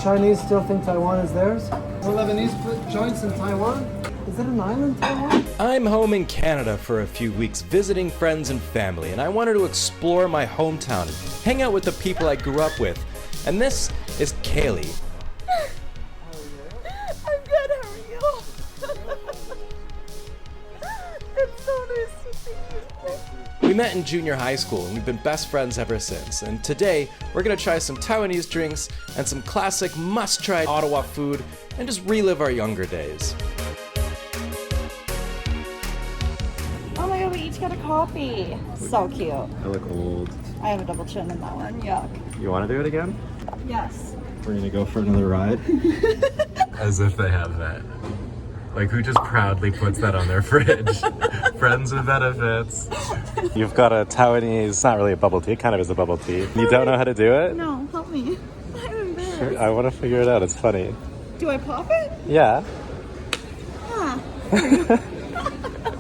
Chinese still think Taiwan is theirs? The Lebanese put joints in Taiwan? Is it an island, Taiwan? I'm home in Canada for a few weeks visiting friends and family, and I wanted to explore my hometown and hang out with the people I grew up with. And this is Kayleigh. I'm good, how are you? It's so nice to see you. We met in junior high school and we've been best friends ever since. And today, we're gonna try some Taiwanese drinks and some classic must-try Ottawa food and just relive our younger days. Oh my god, we each got a coffee. So cute. I look old. I have a double chin in that one, yuck. You want to do it again? Yes. We're gonna go for another ride. As if they have that. Like, who just proudly puts that on their fridge? Friends with benefits. You've got a Taiwanese, it's not really a bubble tea, it kind of is a bubble tea. You don't know how to do it? No, help me. I'm embarrassed. Sure, I want to figure it out, it's funny. Do I pop it? Yeah. Ah.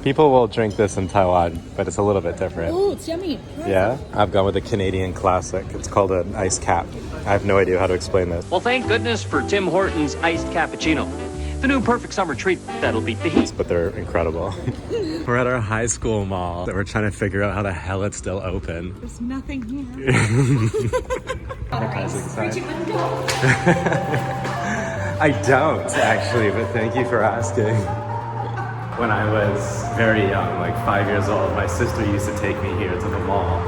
People will drink this in Taiwan, but it's a little bit different. Oh, it's yummy. Yeah? I've gone with a Canadian classic. It's called an iced cap. I have no idea how to explain this. Well, thank goodness for Tim Hortons iced cappuccino. The new perfect summer treat that'll beat the heat. But they're incredible. We're at our high school mall that we're trying to figure out how the hell it's still open. There's nothing here. Advertising sign. I don't actually, but thank you for asking. When I was very young, like 5 years old, my sister used to take me here to the mall.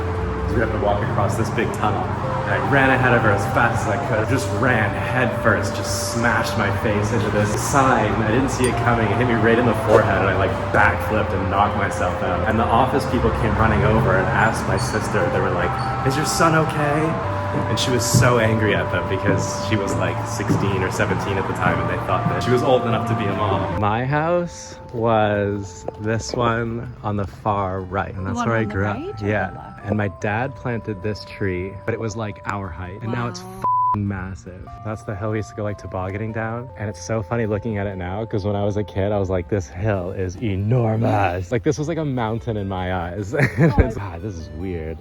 We had to walk across this big tunnel. And I ran ahead of her as fast as I could. Just ran head first, just smashed my face into this sign. I didn't see it coming. It hit me right in the forehead and I like backflipped and knocked myself out. And the office people came running over and asked my sister, they were like, "Is your son okay?" And she was so angry at them because she was like 16 or 17 at the time and they thought that she was old enough to be a mom. My house was this one on the far right. And that's where I grew up. Yeah. And my dad planted this tree, but it was like our height. And now it's f***ing massive. That's the hill we used to go like tobogganing down. And it's so funny looking at it now because when I was a kid, I was like, this hill is enormous. Like this was like a mountain in my eyes. This is weird.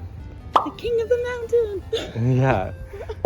The king of the mountain. Yeah.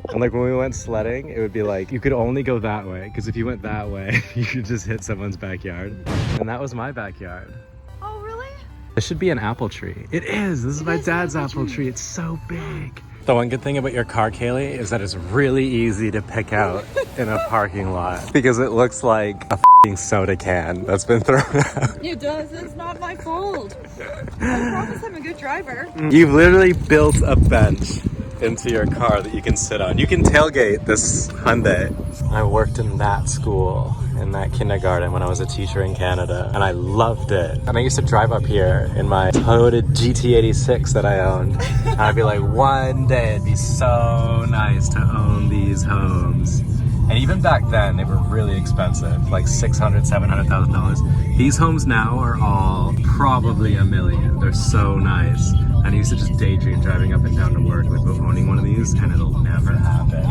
And like when we went sledding, it would be like, you could only go that way. Because if you went that way, you could just hit someone's backyard. And that was my backyard. Oh, really? This should be an apple tree. It is. This is my dad's apple tree. It's so big. The one good thing about your car, Kayleigh, is that it's really easy to pick out in a parking lot. Because it looks like a f***ing soda can that's been thrown out. It does. It's not my fault. I promise I'm a good driver. You've literally built a bench into your car that you can sit on. You can tailgate this Hyundai. I worked in that school, in that kindergarten when I was a teacher in Canada, and I loved it. And I used to drive up here in my Toyota GT86 that I owned. And I'd be like, one day it'd be so nice to own these homes. And even back then, they were really expensive, like $600,000, $700,000. These homes now are all probably $1 million. They're so nice. And I used to just daydream driving up and down to work with owning one of these, and it'll never happen.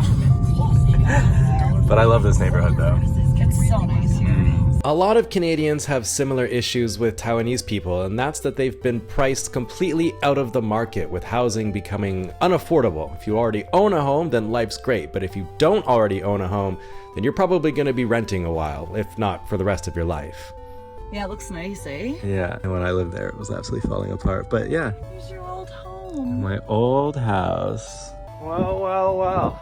But I love this neighborhood though. It's so nice here. A lot of Canadians have similar issues with Taiwanese people, and that's that they've been priced completely out of the market, with housing becoming unaffordable. If you already own a home, then life's great, but if you don't already own a home, then you're probably going to be renting a while, if not for the rest of your life. Yeah, it looks nice, eh? Yeah, and when I lived there, it was absolutely falling apart. But yeah, Here's your old home. my old house. Well.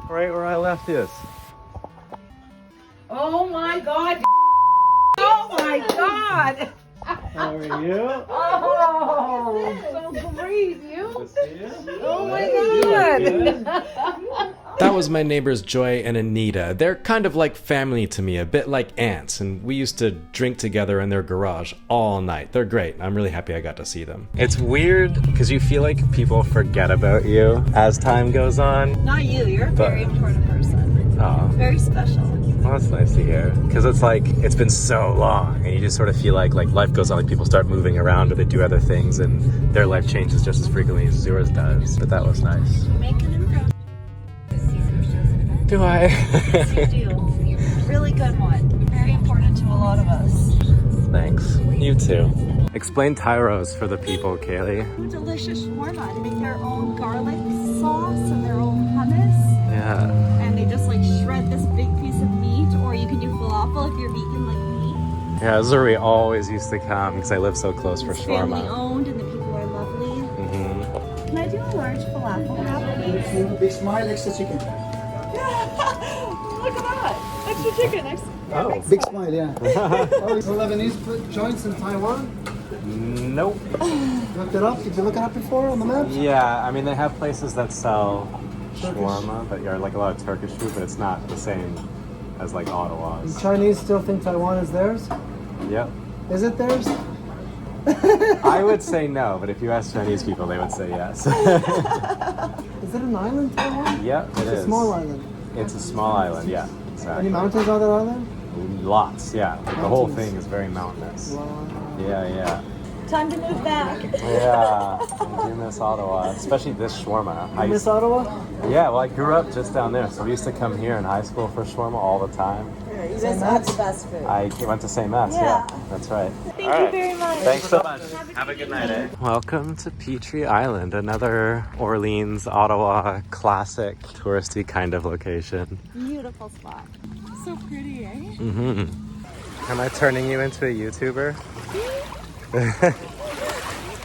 Right where I left this. Oh my god! Oh my god! How are you? Oh, so great, you? Good to see you. Oh my god! That was my neighbors Joy and Anita. They're kind of like family to me, a bit like aunts, and we used to drink together in their garage all night. They're great. I'm really happy I got to see them. It's weird because you feel like people forget about you as time goes on. Not you, you're a very important person. Oh, Very special. well, that's nice to hear. Because it's like, it's been so long and you just sort of feel like life goes on, like people start moving around or they do other things and their life changes just as frequently as yours does. But that was nice. Make an impression. Do I? Yes, you do. Really good one. Very important to a lot of us. Thanks. You too. Explain tyros for the people, Kayleigh. Delicious shawarma. They make their own garlic sauce and their own hummus. Yeah. And they just like shred this big piece of meat, or you can do falafel if you're vegan like me. Yeah, this is where we always used to come because I live so close for It's family shawarma. owned and the people are lovely. Mm-hmm. Can I do a large falafel wrap, please? Big smile, extra chicken. Look at that! Extra chicken, extra. Oh. Big smile, yeah. Oh, it's Lebanese split joints in Taiwan. Nope. Looked it up. Did you look it up before on the map? Yeah, I mean they have places that sell shawarma, but you're like a lot of Turkish food, but it's not the same as like Ottawa's. The Chinese still think Taiwan is theirs. Yep. Is it theirs? I would say no, but if you ask Chinese people, they would say yes. Is it an island, Taiwan? Yep, it It's is. a small island. It's a small island, yeah. Exactly. Any mountains on that island? Lots, yeah. The whole Mountains. thing is very mountainous. Wow. Yeah. Time to move back. Yeah, I do miss Ottawa, especially this shawarma. You miss Ottawa? Yeah, well, I grew up just down there, so we used to come here in high school for shawarma all the time. You guys have the best food. I went to St. Matt's, yeah, that's right. Thank you very much. Thanks so much. Have a good night, eh? Welcome to Petrie Island, another Orleans, Ottawa classic touristy kind of location. Beautiful spot. So pretty, eh? Mm-hmm. Am I turning you into a YouTuber?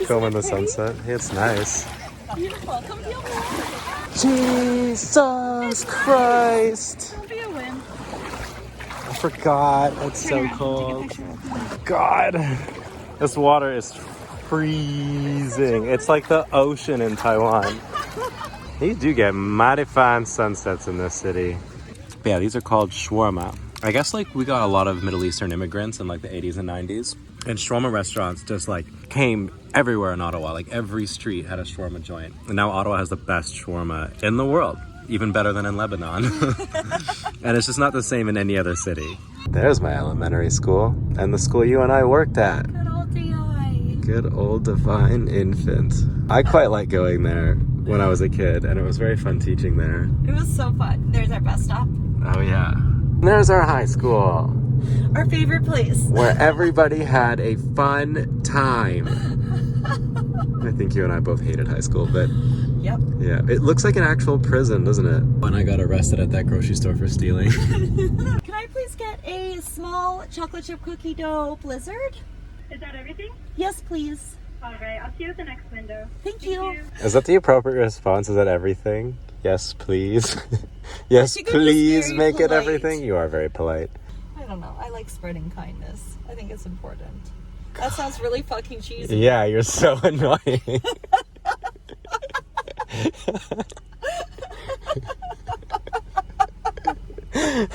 Filming the sunset. It's nice. Beautiful. Come feel the Jesus Christ! Don't be a win. I forgot. It's so cold. God, this water is freezing. It's like the ocean in Taiwan. You do get mighty fine sunsets in this city. But yeah, these are called shawarma. I guess like we got a lot of Middle Eastern immigrants in like the 80s and 90s. And shawarma restaurants just like came everywhere in Ottawa. Like every street had a shawarma joint. And now Ottawa has the best shawarma in the world. Even better than in Lebanon. And it's just not the same in any other city. There's my elementary school. And the school you and I worked at. Good old DI. Good old Divine Infant. I quite like going there when I was a kid. And it was very fun teaching there. It was so fun. There's our bus stop. Oh yeah. There's our high school. Our favorite place. Where everybody had a fun time. I think you and I both hated high school, but Yep. yeah, it looks like an actual prison, doesn't it? When I got arrested at that grocery store for stealing. Can I please get a small chocolate chip cookie dough blizzard? Is that everything? Yes, please. All right, I'll see you at the next window. Thank you. Is that the appropriate response? Is that everything? Yes, please. Yes, think I'm just please very make it polite. everything. You are very polite. I don't know. I like spreading kindness. I think it's important. That sounds really fucking cheesy. Yeah, you're so annoying.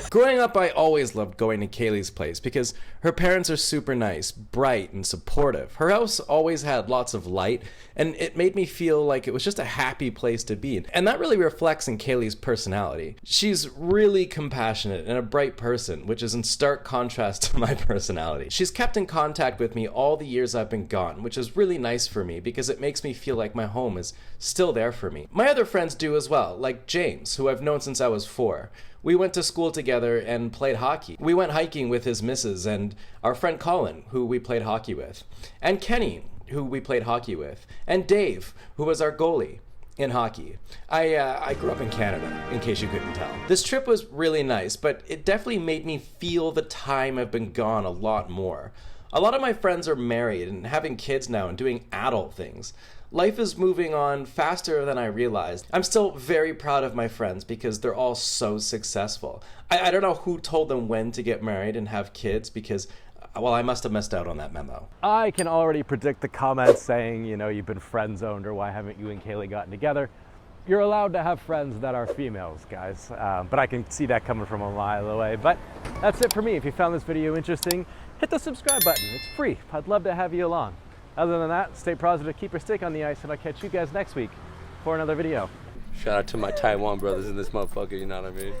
Growing up, I always loved going to Kayleigh's place because her parents are super nice, bright, and supportive. Her house always had lots of light, and it made me feel like it was just a happy place to be. And that really reflects in Kayleigh's personality. She's really compassionate and a bright person, which is in stark contrast to my personality. She's kept in contact with me all the years I've been gone, which is really nice for me because it makes me feel like my home is still there for me. My other friends do as well, like James, who I've known since I was 4. We went to school together and played hockey. We went hiking with his missus and our friend Colin, who we played hockey with, and Kenny, who we played hockey with, and Dave, who was our goalie in hockey. I grew up in Canada, in case you couldn't tell. This trip was really nice, but it definitely made me feel the time I've been gone a lot more. A lot of my friends are married and having kids now and doing adult things. Life is moving on faster than I realized. I'm still very proud of my friends because they're all so successful. I don't know who told them when to get married and have kids because, well, I must have missed out on that memo. I can already predict the comments saying, you know, you've been friend zoned or why haven't you and Kayleigh gotten together? You're allowed to have friends that are females, guys. But I can see that coming from a mile away. But that's it for me. If you found this video interesting, hit the subscribe button. It's free. I'd love to have you along. Other than that, stay positive, keep your stick on the ice, and I'll catch you guys next week for another video. Shout out to my Taiwan brothers in this motherfucker, you know what I mean?